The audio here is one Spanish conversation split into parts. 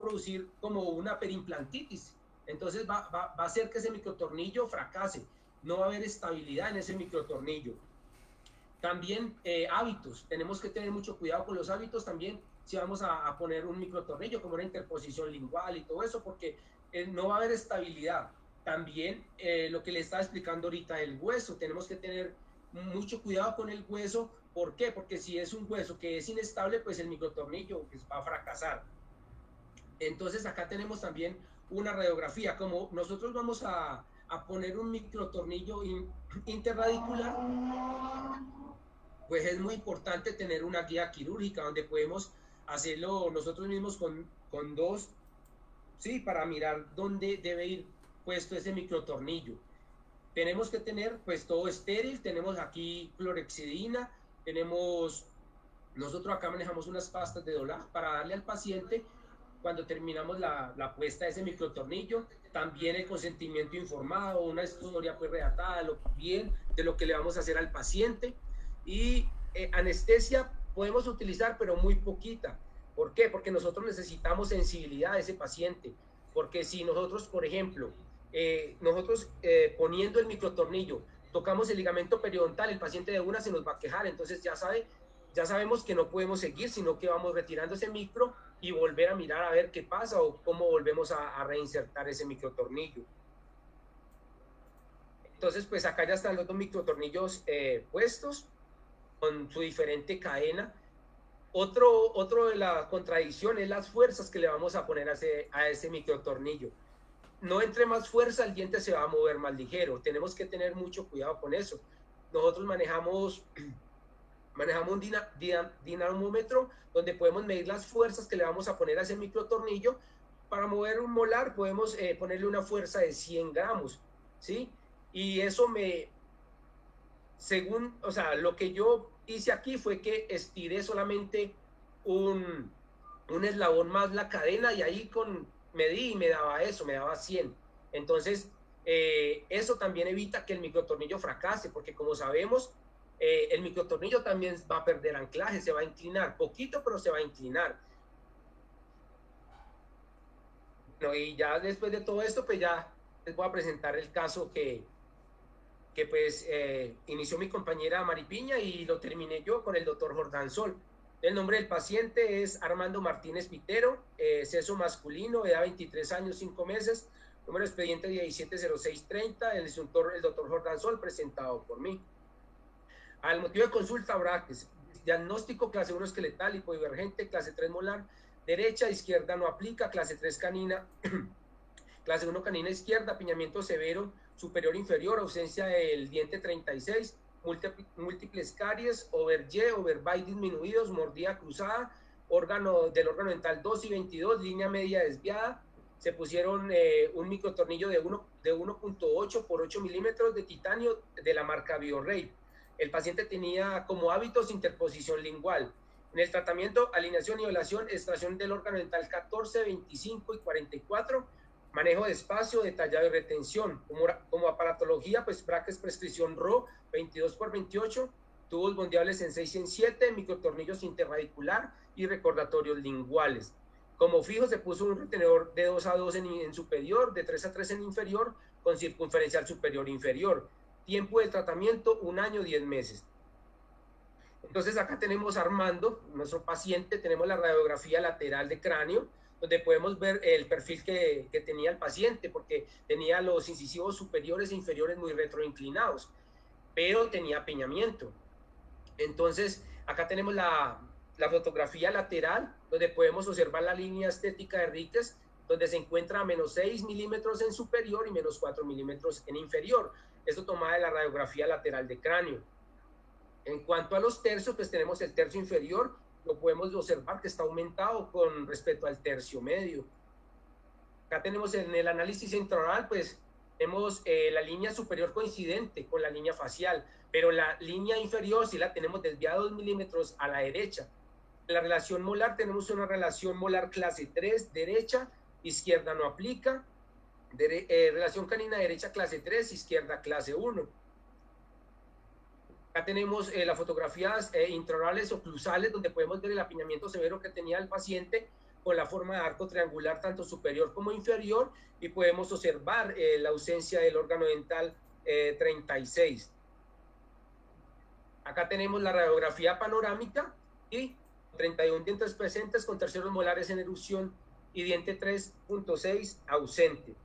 producir como una perimplantitis. Entonces va a hacer que ese microtornillo fracase, no va a haber estabilidad en ese microtornillo. También hábitos, tenemos que tener mucho cuidado con los hábitos también si vamos a poner un microtornillo como una interposición lingual y todo eso, porque no va a haber estabilidad. También lo que le estaba explicando ahorita, el hueso, tenemos que tener mucho cuidado con el hueso. ¿Por qué? Porque si es un hueso que es inestable, pues el microtornillo pues, va a fracasar. Entonces acá tenemos también una radiografía, como nosotros vamos a poner un microtornillo interradicular, pues es muy importante tener una guía quirúrgica donde podemos hacerlo nosotros mismos con dos, sí, para mirar dónde debe ir puesto ese microtornillo. Tenemos que tener pues todo estéril, tenemos aquí clorexidina, tenemos, nosotros acá manejamos unas pastas de Dolac para darle al paciente cuando terminamos la puesta de ese microtornillo, también el consentimiento informado, una historia pues redactada bien de lo que le vamos a hacer al paciente, y anestesia podemos utilizar pero muy poquita. ¿Por qué? Porque nosotros necesitamos sensibilidad de ese paciente, porque si nosotros, por ejemplo, poniendo el microtornillo, tocamos el ligamento periodontal, el paciente de una se nos va a quejar, entonces ya sabemos que no podemos seguir, sino que vamos retirando ese micro y volver a mirar a ver qué pasa o cómo volvemos a reinsertar ese microtornillo. Entonces, pues acá ya están los dos microtornillos puestos con su diferente cadena. Otro de la contradicción es las fuerzas que le vamos a poner a ese microtornillo. No entre más fuerza, el diente se va a mover más ligero. Tenemos que tener mucho cuidado con eso. Nosotros manejamos un dinamómetro donde podemos medir las fuerzas que le vamos a poner a ese microtornillo. Para mover un molar podemos ponerle una fuerza de 100 gramos, ¿sí? Y eso o sea, lo que yo hice aquí fue que estiré solamente un eslabón más la cadena y ahí medí y me daba eso, me daba 100. Entonces, eso también evita que el microtornillo fracase, porque como sabemos, el microtornillo también va a perder anclaje, se va a inclinar, poquito, pero se va a inclinar. Bueno, y ya después de todo esto, pues ya les voy a presentar el caso que pues inició mi compañera Maripiña y lo terminé yo con el doctor Jordán Sol. El nombre del paciente es Armando Martínez Pitero, sexo masculino, edad 23 años, 5 meses, número de expediente 170630, el doctor Jordán Sol, presentado por mí. Al motivo de consulta, braques, diagnóstico clase 1 esqueletal, hipodivergente, clase 3 molar, derecha, izquierda no aplica, clase 3 canina, clase 1 canina izquierda, apiñamiento severo, superior inferior, ausencia del diente 36, múltiples caries, over-Y, over-bite disminuidos, mordida cruzada, del órgano dental 2 y 22, línea media desviada. Se pusieron un microtornillo de 1.8 por 8 milímetros de titanio de la marca BioRay. El paciente tenía como hábitos interposición lingual. En el tratamiento, alineación, nivelación, extracción del órgano dental 14, 25 y 44, manejo de espacio, detallado y retención. Como aparatología, pues brackets prescripción RO 22 por 28, tubos bondeables en 6 y en 7, microtornillos interradicular y recordatorios linguales. Como fijo se puso un retenedor de 2 a 2 en superior, de 3 a 3 en inferior, con circunferencial superior e inferior. Tiempo de tratamiento, 1 año, 10 meses. Entonces acá tenemos a Armando, nuestro paciente, tenemos la radiografía lateral de cráneo, donde podemos ver el perfil que tenía el paciente, porque tenía los incisivos superiores e inferiores muy retroinclinados, pero tenía apiñamiento. Entonces, acá tenemos la fotografía lateral, donde podemos observar la línea estética de Ríquez, donde se encuentra a menos 6 milímetros en superior y menos 4 milímetros en inferior. Esto tomada de la radiografía lateral de cráneo. En cuanto a los tercios, pues tenemos el tercio inferior, lo podemos observar que está aumentado con respecto al tercio medio. Acá tenemos en el análisis intraoral, pues tenemos la línea superior coincidente con la línea facial, pero la línea inferior sí la tenemos desviada 2 milímetros a la derecha. En la relación molar tenemos una relación molar clase 3, derecha, izquierda no aplica. Relación canina derecha clase 3, izquierda clase 1. Acá tenemos las fotografías intraorales oclusales, donde podemos ver el apiñamiento severo que tenía el paciente con la forma de arco triangular tanto superior como inferior, y podemos observar la ausencia del órgano dental 36. Acá tenemos la radiografía panorámica y 31 dientes presentes con terceros molares en erupción y diente 3.6 ausente.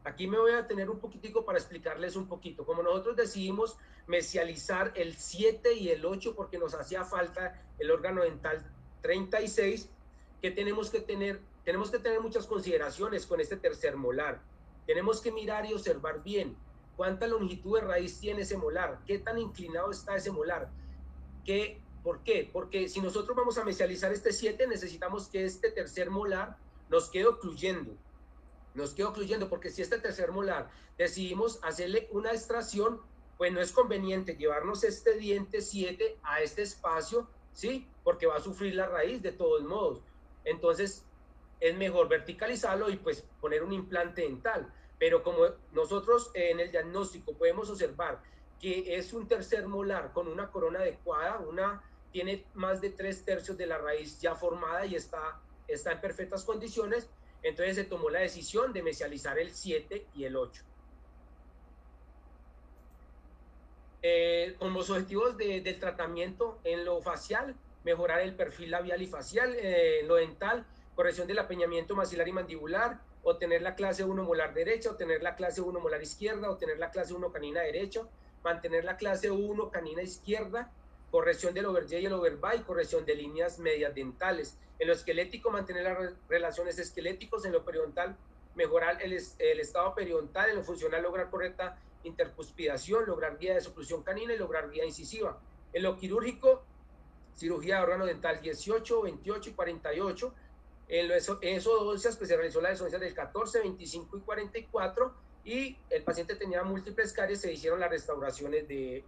Aquí me voy a detener un poquitico para explicarles un poquito. Como nosotros decidimos mesializar el 7 y el 8 porque nos hacía falta el órgano dental 36, que tenemos que tener muchas consideraciones con este tercer molar. Tenemos que mirar y observar bien cuánta longitud de raíz tiene ese molar, qué tan inclinado está ese molar. ¿Por qué? Porque si nosotros vamos a mesializar este 7, necesitamos que este tercer molar nos quede ocluyendo. Porque si este tercer molar decidimos hacerle una extracción, pues no es conveniente llevarnos este diente 7 a este espacio, ¿sí? Porque va a sufrir la raíz de todos modos. Entonces, es mejor verticalizarlo y pues poner un implante dental. Pero como nosotros en el diagnóstico podemos observar que es un tercer molar con una corona adecuada, tiene más de 3/3 de la raíz ya formada y está en perfectas condiciones, entonces se tomó la decisión de mesializar el 7 y el 8. Con los objetivos del tratamiento en lo facial, mejorar el perfil labial y facial, en lo dental, corrección del apeñamiento maxilar y mandibular, obtener la clase 1 molar derecha, obtener la clase 1 molar izquierda, obtener la clase 1 canina derecha, mantener la clase 1 canina izquierda, corrección del overjay y el overbite, corrección de líneas medias dentales. En lo esquelético, mantener las relaciones esqueléticos. En lo periodontal, mejorar el estado periodontal. En lo funcional, lograr correcta intercuspidación, lograr vía de seclusión canina y lograr vía incisiva. En lo quirúrgico, cirugía de órgano dental 18, 28 y 48. En lo esodoncias, pues se realizó la esodoncia del 14, 25 y 44, y el paciente tenía múltiples caries, se hicieron las restauraciones de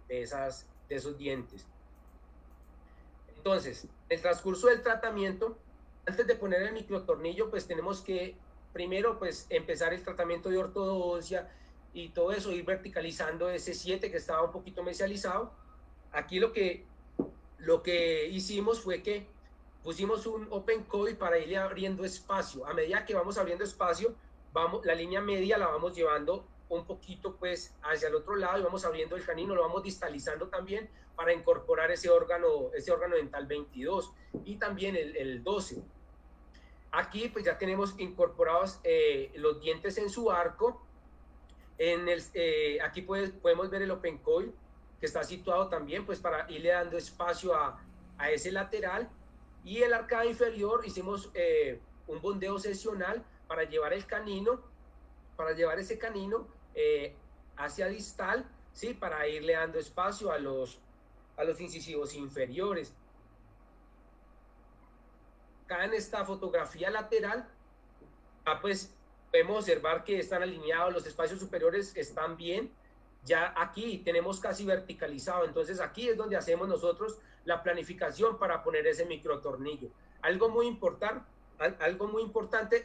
esos dientes. Entonces, el transcurso del tratamiento, antes de poner el microtornillo, pues tenemos que primero pues empezar el tratamiento de ortodoncia y todo eso, ir verticalizando ese 7 que estaba un poquito mesializado. Aquí lo que hicimos fue que pusimos un open coil para irle abriendo espacio. A medida que vamos abriendo espacio, la línea media la vamos llevando un poquito pues hacia el otro lado y vamos abriendo el canino, lo vamos distalizando también para incorporar ese órgano dental 22 y también el 12. Aquí pues ya tenemos incorporados los dientes en su arco. Aquí podemos ver el open coil que está situado también pues para irle dando espacio a ese lateral, y en la arcada inferior hicimos un bondeo seccional para llevar ese canino hacia distal, ¿sí? Para irle dando espacio a los incisivos inferiores. Acá en esta fotografía lateral, pues podemos observar que están alineados, los espacios superiores están bien. Ya aquí tenemos casi verticalizado, entonces aquí es donde hacemos nosotros la planificación para poner ese microtornillo. Algo muy importante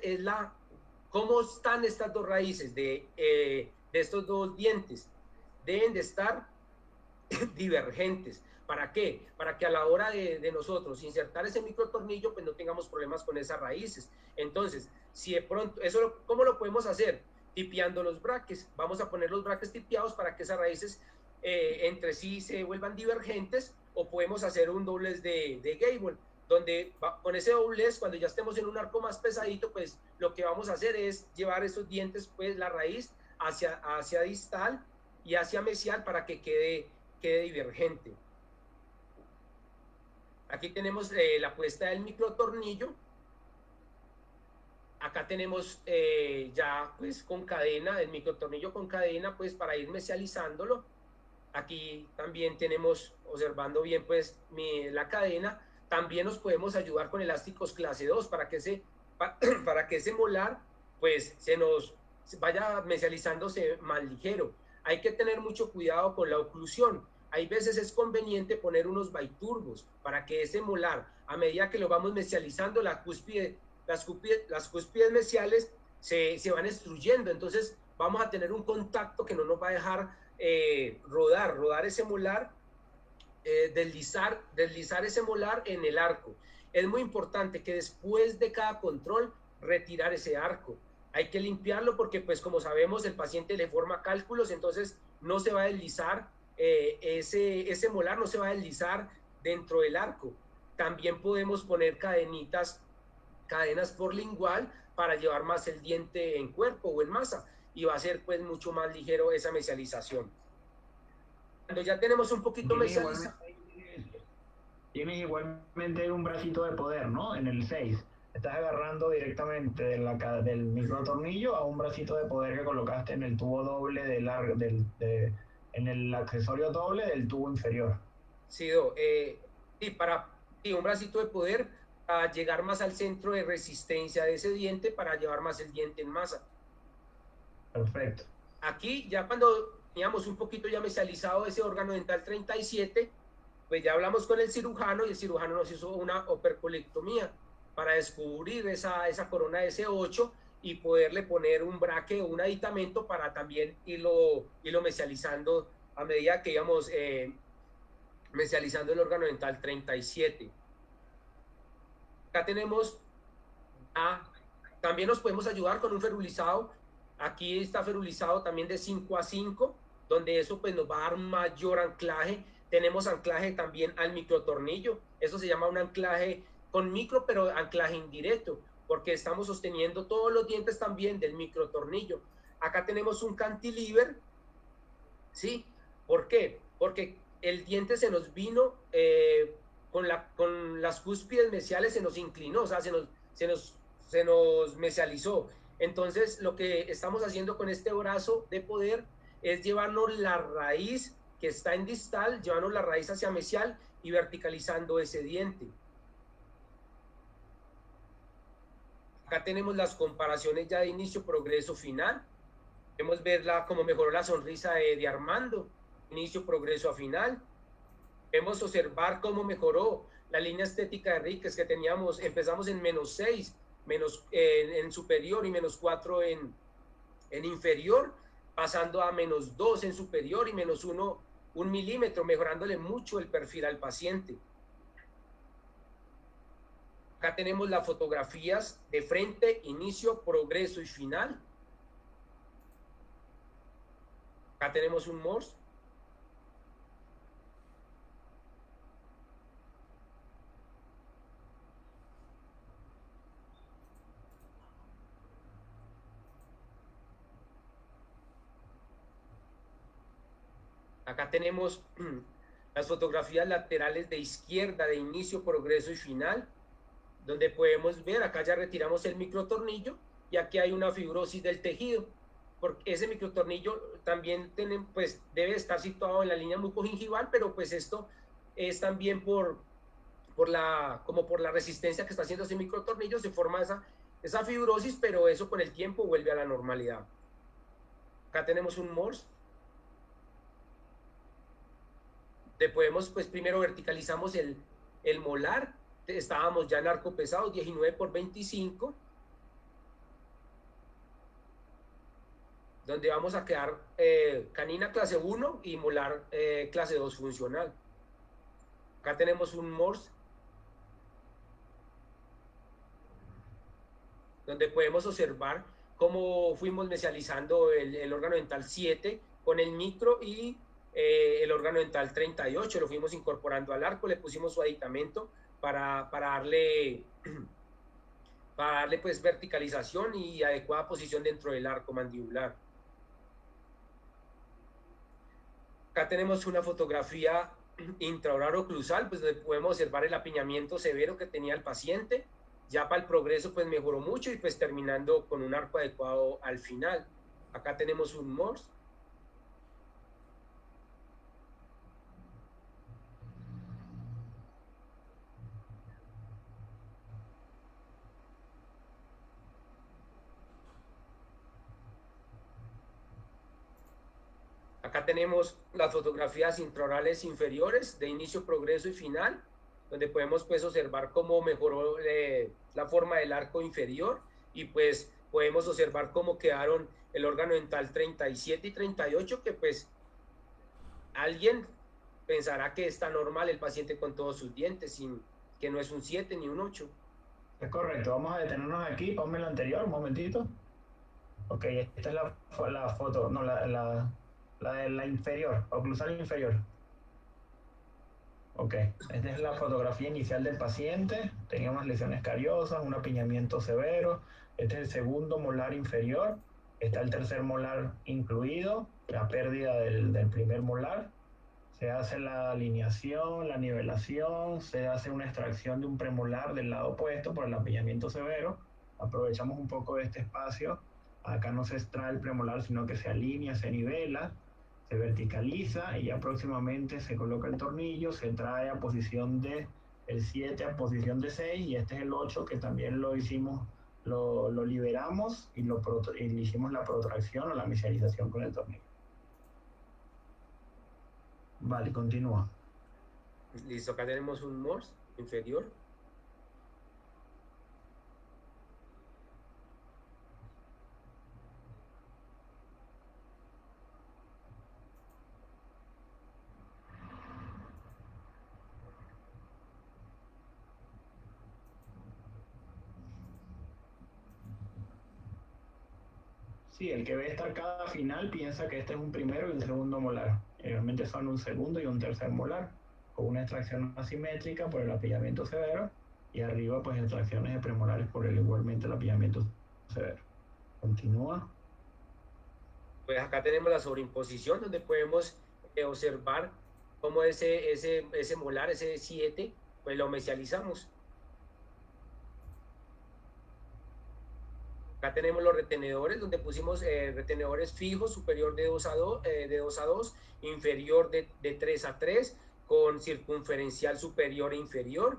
es cómo están estas dos raíces de estos dos dientes. Deben de estar divergentes. ¿Para qué? Para que a la hora de nosotros insertar ese microtornillo, pues no tengamos problemas con esas raíces. Entonces, si de pronto, ¿cómo lo podemos hacer? Tipeando los braques. Vamos a poner los braques tipeados para que esas raíces entre sí se vuelvan divergentes, o podemos hacer un doblez de Gable, donde con ese doblez, cuando ya estemos en un arco más pesadito, pues lo que vamos a hacer es llevar esos dientes, pues la raíz hacia distal y hacia mesial para que quede divergente. Aquí tenemos la puesta del microtornillo. Acá tenemos ya pues con cadena, el microtornillo con cadena, pues para ir mesializándolo. Aquí también tenemos, observando bien pues la cadena. También nos podemos ayudar con elásticos clase 2 para que ese molar pues se nos vaya mesializándose más ligero. Hay que tener mucho cuidado con la oclusión. Hay veces es conveniente poner unos biturbos para que ese molar, a medida que lo vamos mesializando, las cúspides mesiales se van extruyendo. Entonces vamos a tener un contacto que no nos va a dejar rodar ese molar, deslizar ese molar en el arco. Es muy importante que después de cada control retirar ese arco. Hay que limpiarlo porque, pues como sabemos, el paciente le forma cálculos, entonces no se va a deslizar, ese molar no se va a deslizar dentro del arco. También podemos poner cadenas por lingual para llevar más el diente en cuerpo o en masa, y va a ser pues mucho más ligero esa mesialización. Cuando ya tenemos un poquito mesializado, tienes igualmente un bracito de poder, ¿no? En el 6. Estás agarrando directamente del microtornillo a un bracito de poder que colocaste en el tubo doble en el accesorio doble del tubo inferior. sí, sí, un bracito de poder para llegar más al centro de resistencia de ese diente, para llevar más el diente en masa. Perfecto. Aquí ya cuando teníamos un poquito ya mesializado ese órgano dental 37, pues ya hablamos con el cirujano y el cirujano nos hizo una operculectomía para descubrir esa corona de S8 y poderle poner un braque o un aditamento para también irlo mesializando a medida que íbamos mesializando el órgano dental 37. Acá tenemos, también nos podemos ayudar con un ferulizado. Aquí está ferulizado también de 5 a 5, donde eso pues nos va a dar mayor anclaje. Tenemos anclaje también al microtornillo. Eso se llama un anclaje con micro, pero anclaje indirecto, porque estamos sosteniendo todos los dientes también del microtornillo. Acá tenemos un cantilever, ¿sí? ¿Por qué? Porque el diente se nos vino con las cúspides mesiales, se nos inclinó, o sea, se nos mesializó. Entonces, lo que estamos haciendo con este brazo de poder es llevarnos la raíz que está en distal, llevarnos la raíz hacia mesial y verticalizando ese diente. Acá tenemos las comparaciones ya de inicio, progreso, final. Podemos ver cómo mejoró la sonrisa de Armando, inicio, progreso a final. Podemos observar cómo mejoró la línea estética de Ríquez, que teníamos, empezamos en -6 en superior y -4 en inferior, pasando a -2 en superior y -1, 1 milímetro, mejorándole mucho el perfil al paciente. Acá tenemos las fotografías de frente, inicio, progreso y final. Acá tenemos un Morse. Acá tenemos las fotografías laterales de izquierda de inicio, progreso y final, donde podemos ver, acá ya retiramos el microtornillo y aquí hay una fibrosis del tejido, porque ese microtornillo también pues, debe estar situado en la línea mucogingival, pero pues esto es también como por la resistencia que está haciendo ese microtornillo, se forma esa fibrosis, pero eso con el tiempo vuelve a la normalidad. Acá tenemos un Morse. Podemos, pues primero verticalizamos el molar, estábamos ya en arco pesado, 19 por 25, donde vamos a quedar canina clase 1 y molar clase 2 funcional. Acá tenemos un Morse, donde podemos observar cómo fuimos mesializando el órgano dental 7 con el micro y el órgano dental 38, lo fuimos incorporando al arco, le pusimos su aditamento para darle pues verticalización y adecuada posición dentro del arco mandibular. Acá tenemos una fotografía intraoral oclusal, pues donde podemos observar el apiñamiento severo que tenía el paciente. Ya para el progreso pues mejoró mucho y pues terminando con un arco adecuado al final. Acá tenemos un Morse. Acá tenemos las fotografías intraorales inferiores de inicio, progreso y final, donde podemos pues observar cómo mejoró la forma del arco inferior y pues podemos observar cómo quedaron el órgano dental 37 y 38, que pues alguien pensará que está normal el paciente con todos sus dientes, que no es un 7 ni un 8. Es correcto, vamos a detenernos aquí, ponme la anterior, un momentito. Ok, esta es la foto, no, la de la inferior, oclusal inferior. Ok, esta es la fotografía inicial del paciente, tenía unas lesiones cariosas, un apiñamiento severo, este es el segundo molar inferior, está el tercer molar incluido, la pérdida del primer molar, se hace la alineación, la nivelación, se hace una extracción de un premolar del lado opuesto por el apiñamiento severo, aprovechamos un poco de este espacio, acá no se extrae el premolar sino que se alinea, se nivela, se verticaliza y ya próximamente se coloca el tornillo, se trae a posición de el 7 a posición de 6 y este es el 8 que también lo hicimos, lo liberamos y le hicimos la protracción o la mesialización con el tornillo. Vale, continúa. Listo, acá tenemos un MORS inferior. Sí, el que ve esta arcada final piensa que este es un primero y un segundo molar. Realmente son un segundo y un tercer molar, con una extracción asimétrica por el apillamiento severo y arriba pues extracciones de premolares por igualmente el apillamiento severo. Continúa. Pues acá tenemos la sobreimposición donde podemos observar cómo ese molar, ese 7, pues lo mesializamos. Acá tenemos los retenedores, donde pusimos retenedores fijos, superior de 2 a 2, de 2 a 2, inferior de 3 a 3, con circunferencial superior e inferior.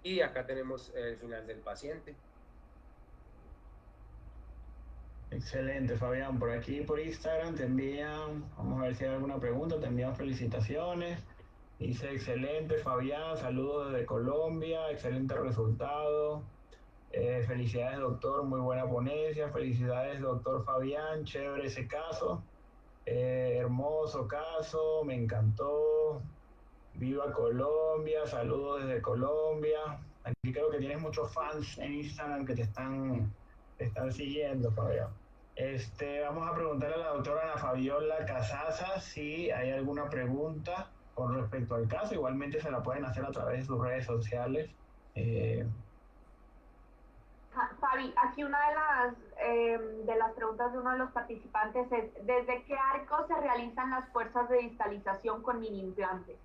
Y acá tenemos el final del paciente. Excelente, Fabián. Por aquí, por Instagram, te envían, vamos a ver si hay alguna pregunta, te envían felicitaciones. Dice, excelente, Fabián, saludos desde Colombia, excelente resultado. Felicidades, doctor, muy buena ponencia. Felicidades, doctor Fabián, chévere ese caso. Hermoso caso, me encantó. Viva Colombia, saludos desde Colombia. Aquí creo que tienes muchos fans en Instagram que te están siguiendo, Fabián. Vamos a preguntarle a la doctora Ana Fabiola Casaza si hay alguna pregunta con respecto al caso. Igualmente se la pueden hacer a través de sus redes sociales. Fabi, aquí una de las preguntas de uno de los participantes es, ¿desde qué arco se realizan las fuerzas de distalización con mini implantes?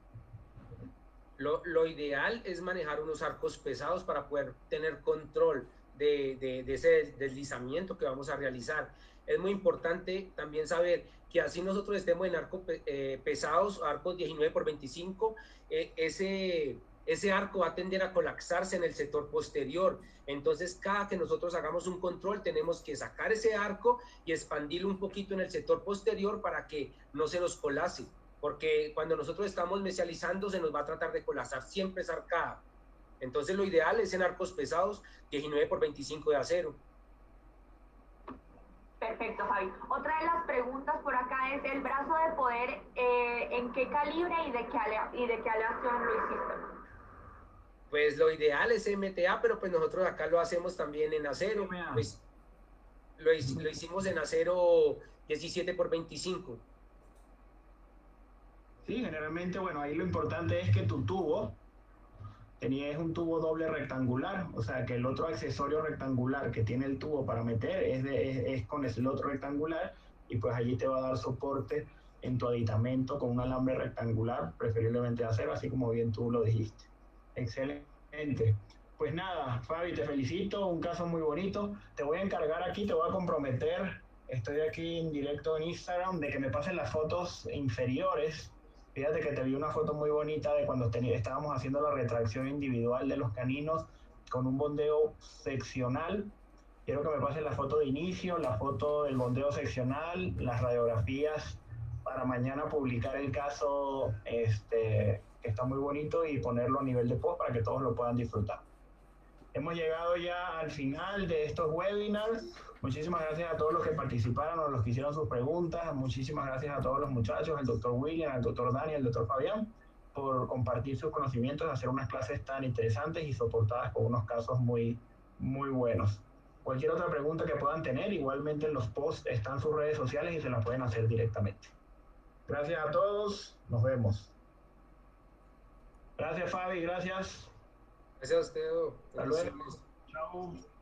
Lo ideal es manejar unos arcos pesados para poder tener control de ese deslizamiento que vamos a realizar. Es muy importante también saber que así nosotros estemos en arcos pesados, arcos 19 por 25, ese arco va a tender a colapsarse en el sector posterior. Entonces, cada que nosotros hagamos un control, tenemos que sacar ese arco y expandirlo un poquito en el sector posterior para que no se nos colapse. Porque cuando nosotros estamos mesializando, se nos va a tratar de colapsar siempre esa arcada. Entonces, lo ideal es en arcos pesados, 19 por 25 de acero. Perfecto, Fabi. Otra de las preguntas por acá es el brazo de poder, ¿en qué calibre y de qué aleación lo hiciste? Pues lo ideal es MTA, pero pues nosotros acá lo hacemos también en acero. Pues, lo hicimos en acero 17 por 25. Sí, generalmente, bueno, ahí lo importante es que tu tubo es un tubo doble rectangular, o sea que el otro accesorio rectangular que tiene el tubo para meter es con el otro rectangular y pues allí te va a dar soporte en tu aditamento con un alambre rectangular, preferiblemente de acero, así como bien tú lo dijiste. Excelente. Pues nada, Fabi, te felicito, un caso muy bonito. Te voy a encargar aquí, te voy a comprometer, estoy aquí en directo en Instagram, de que me pasen las fotos inferiores. Fíjate que te vi una foto muy bonita de cuando estábamos haciendo la retracción individual de los caninos con un bondeo seccional. Quiero que me pases la foto de inicio, la foto del bondeo seccional, las radiografías para mañana publicar el caso que está muy bonito y ponerlo a nivel de post para que todos lo puedan disfrutar. hemos llegado ya al final de estos webinars. Muchísimas gracias a todos los que participaron o los que hicieron sus preguntas. Muchísimas gracias a todos los muchachos, el doctor William, el doctor Dani, el doctor Fabián, por compartir sus conocimientos, hacer unas clases tan interesantes y soportadas con unos casos muy, muy buenos. Cualquier otra pregunta que puedan tener, igualmente en los posts están sus redes sociales y se las pueden hacer directamente. Gracias a todos, nos vemos. Gracias Fabi, gracias. Gracias a usted. Hasta luego. Chao.